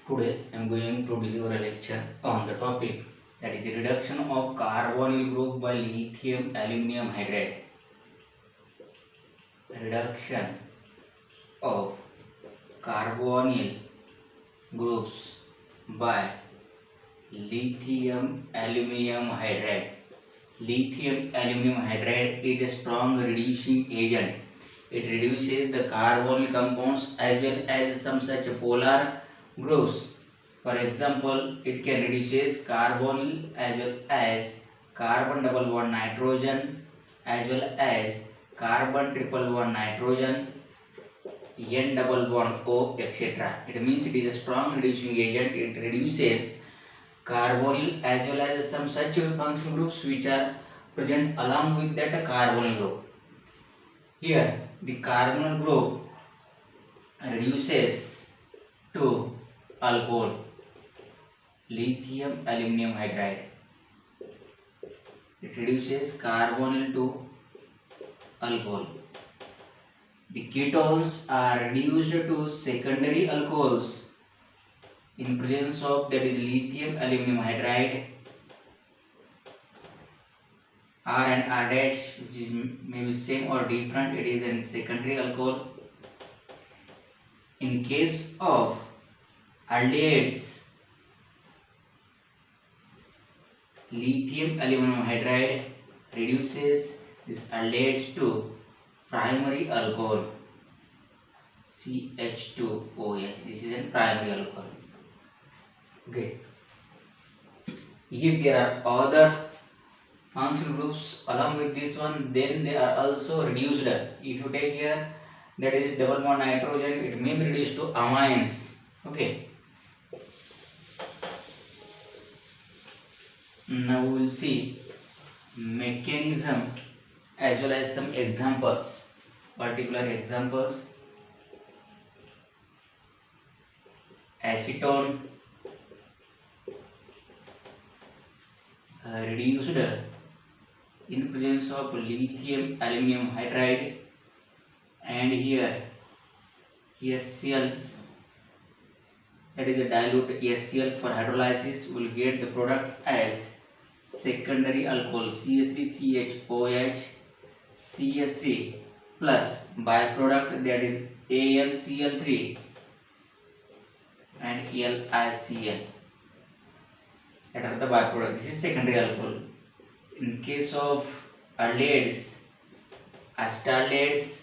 Today I am going to deliver a lecture on the topic that is the reduction of carbonyl group by lithium aluminum hydride. Reduction of carbonyl groups by lithium aluminum hydride. Lithium aluminum hydride is a strong reducing agent. It reduces the carbonyl compounds as well as some such polar groups. For example, it can reduce carbonyl as well as carbon double bond nitrogen as well as carbon triple bond nitrogen, N double bond O, etc. It means it is a strong reducing agent. It reduces carbonyl as well as some such functional groups which are present along with that carbonyl group. Here the carbonyl group reduces to alcohol, lithium aluminum hydride. It reduces carbonyl to alcohol. The ketones are reduced to secondary alcohols in presence of that is lithium aluminum hydride. R and R dash, which is maybe same or different, it is a secondary alcohol. In case of aldehydes, lithium aluminum hydride reduces this aldehydes to primary alcohol, CH2OH. This is a primary alcohol. Okay. If there are other functional groups along with this one, then they are also reduced. If you take here that is double bond nitrogen, it may be reduced to amines. Okay. Now we will see mechanism as well as some examples, particular examples. Acetone reduced in presence of lithium aluminum hydride, and here HCl, that is a dilute HCl for hydrolysis, will get the product as secondary alcohol, CH3CHOH, CH3 plus byproduct, that is AlCl3 and LiCl, that are the byproduct. This is secondary alcohol. In case of aldehydes, acetaldehydes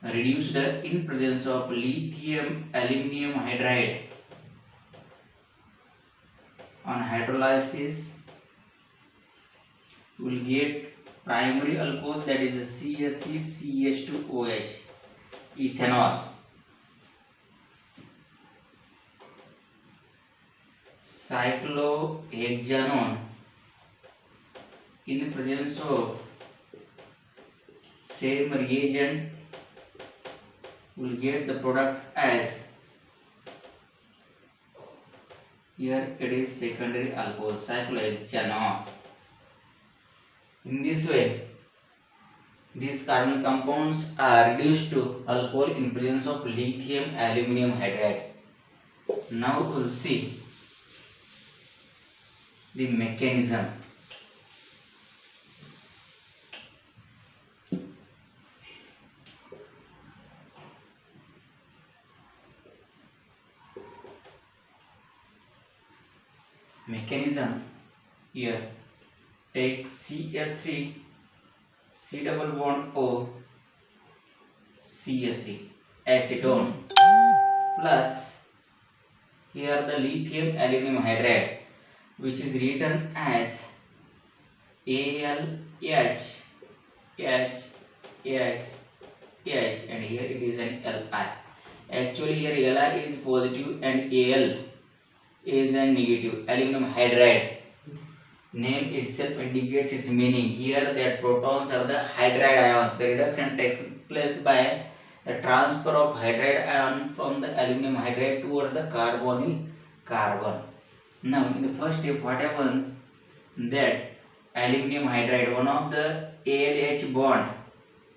reduced in presence of lithium aluminum hydride on hydrolysis will get primary alcohol, that is CH3CH2OH, ethanol. Cyclohexanone in presence of same reagent will get the product as, here it is secondary alcohol, cyclohexanone. In this way, these carbonyl compounds are reduced to alcohol in presence of lithium aluminum hydride. Now we will see the mechanism. Mechanism, here take CH3, C double bond O, CH3, acetone, plus here the lithium aluminum hydride, which is written as AlH, H, and here it is an Li. Actually here Li is positive and Al is a negative. Aluminum hydride, name itself indicates its meaning. Here that protons are the hydride ions. The reduction takes place by the transfer of hydride ion from the aluminum hydride towards the carbonyl carbon. Now in the first step, what happens, that aluminum hydride, one of the ALH bond,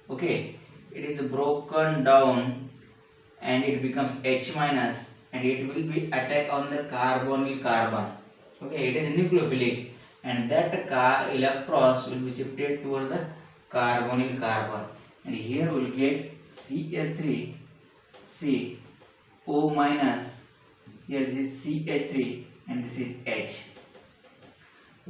okay, it is broken down and it becomes H minus, and it will be attack on the carbonyl carbon. Okay, it is nucleophilic, and that electrons will be shifted towards the carbonyl carbon, and here we will get CH3 C O minus. Here this is CH3 and this is H.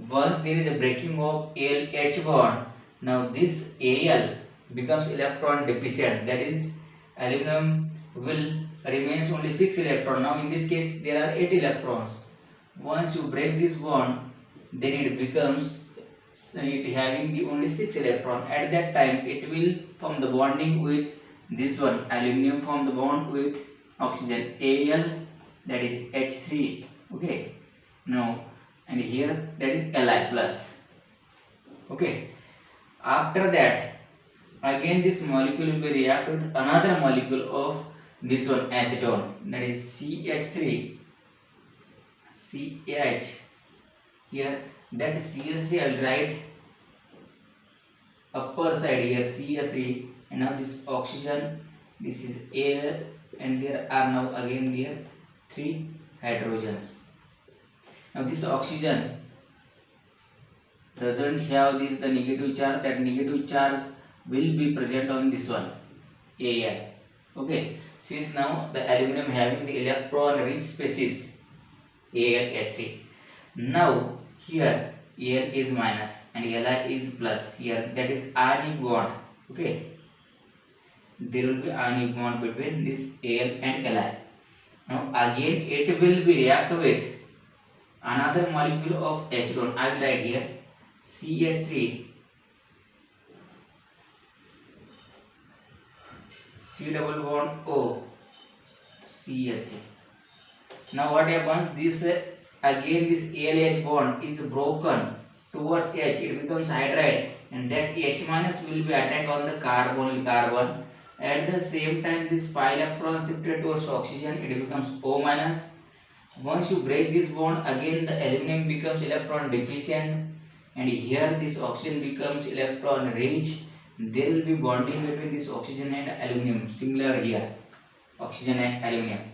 Once there is a breaking of Al-H bond, now this Al becomes electron deficient. That is, aluminum will remains only 6 electrons. Now in this case there are 8 electrons. Once you break this bond, then it becomes it having the only 6 electron. At that time it will form the bonding with this one. Aluminum form the bond with oxygen Al, that is H3. Okay. Now and here that is Li plus. Okay. After that, again this molecule will be react with another molecule of this one acetone, that is CH3 CH. Here that CH3 I will write upper side here CH3, and now this oxygen, this is Al, and there are now again there 3 hydrogens. Now this oxygen doesn't have this the negative charge. That negative charge will be present on this one Al. Okay, since now the aluminum having the electron rich species AlH3. Now here Al is minus and Li is plus. Here that is ionic bond. Okay, there will be ionic bond between this Al and Li. Now again it will be react with another molecule of acetone. I will write here CH3 C double bond O CH3. Now what happens? This again this ALH bond is broken towards H. It becomes hydride, and that H minus will be attack on the carbonyl carbon. At the same time, this pi electron shifted towards oxygen. It becomes O minus. Once you break this bond, again the aluminum becomes electron deficient, and here this oxygen becomes electron rich. There will be bonding between this oxygen and aluminum. Similar here, oxygen and aluminum.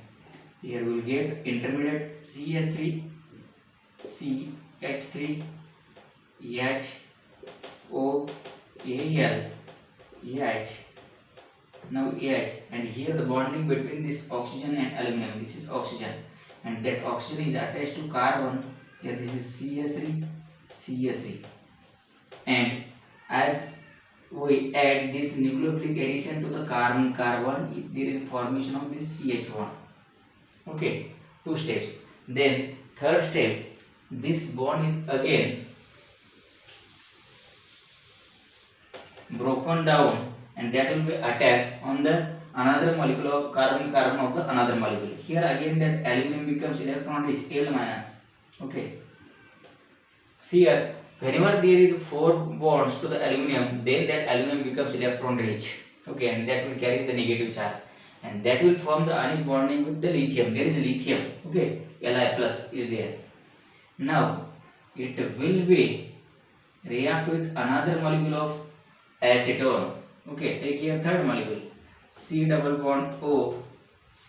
Here we will get intermediate CH3 CH3 H O Al H. Now H, and here the bonding between this oxygen and aluminum. This is oxygen, and that oxygen is attached to carbon. Here this is CH3 CH3, and as we add this nucleophilic addition to the carbon, there is formation of this CH bond. Okay, 2 steps. Then third step, this bond is again broken down, and that will be attacked on the another molecule of carbon of the another molecule. Here again that aluminum becomes electron rich Al minus. Okay, see here, whenever there is 4 bonds to the aluminum, then that aluminum becomes electron rich. Okay, and that will carry the negative charge, and that will form the ionic bonding with the lithium. There is lithium. Okay, Li plus is there. Now it will be react with another molecule of acetone. Okay, take here third molecule C double bond O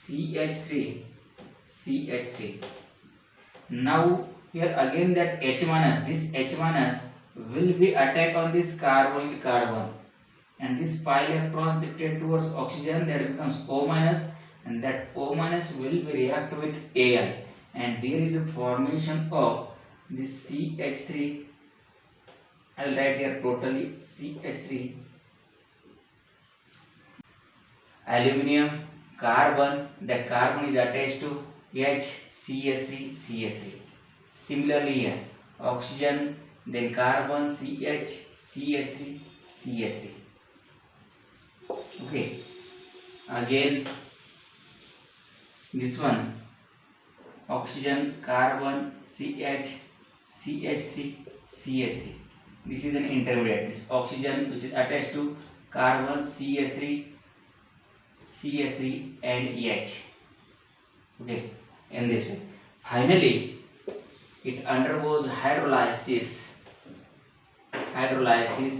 CH3 CH3. Now here again that H minus, this H minus will be attack on this carbonyl carbon, and this pi electron shifted towards oxygen, that becomes O minus, and that O minus will be react with Al, and there is a formation of this CH3. I will write here totally CH3 aluminum carbon, that carbon is attached to H CH3 CH3. Similarly here oxygen, then carbon CH CH3 CH3. Okay, again this one oxygen carbon CH CH3 CH3. This is an intermediate. This oxygen which is attached to carbon CH3 CH3 and H. Okay, in this way. Finally, it undergoes hydrolysis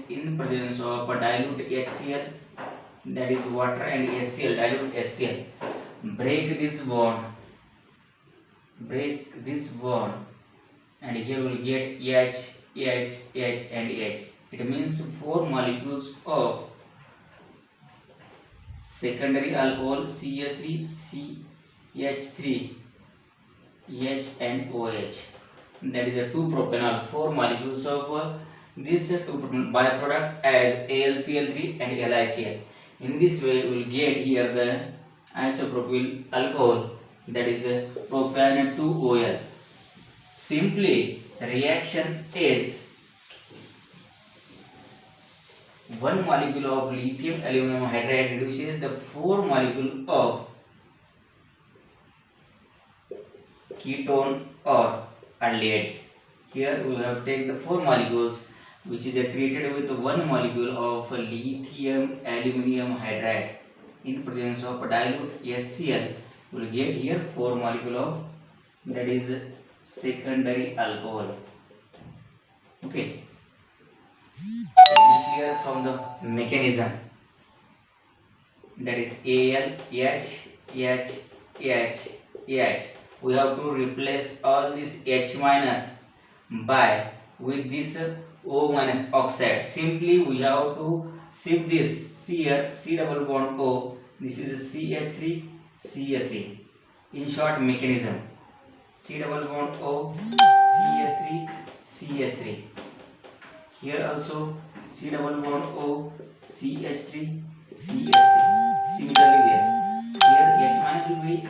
in presence of a dilute HCl, that is water and HCl, dilute HCl. Break this bond, break this bond, and here we will get H, H, H and H. It means 4 molecules of secondary alcohol CH3, CH3, H and OH. That is a 2-propanol, 4 molecules of this 2-propanol byproduct as AlCl3 and LiCl. In this way, we will get here the isopropyl alcohol, that is propan2OL. Simply, the reaction is 1 molecule of lithium aluminum hydride reduces the 4 molecule of ketone or aldehydes. Here we have taken the 4 molecules which is treated with 1 molecule of lithium aluminum hydride in presence of dilute HCl. We will get here 4 molecule of, that is secondary alcohol. Okay, it is clear from the mechanism, that is Al, H, H, H, H. We have to replace all this H minus by with this O minus oxide. Simply we have to shift this here, C double bond O, this is CH3, CH3. In short mechanism, C double bond O, CH3, CH3. Here also C double bond O, CH3, CH3. Similarly there. Here H minus will be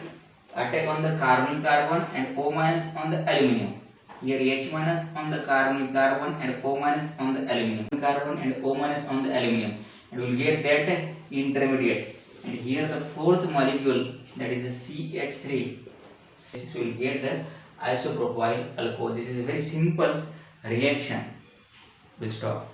attack on the carbon and O minus on the aluminum. Here H minus on the carbon and O minus on the aluminum. Carbon and O minus on the aluminum. And we will get that intermediate. And here the 4th molecule, that is the CH3. This will get the isopropyl alcohol. This is a very simple reaction. We'll stop.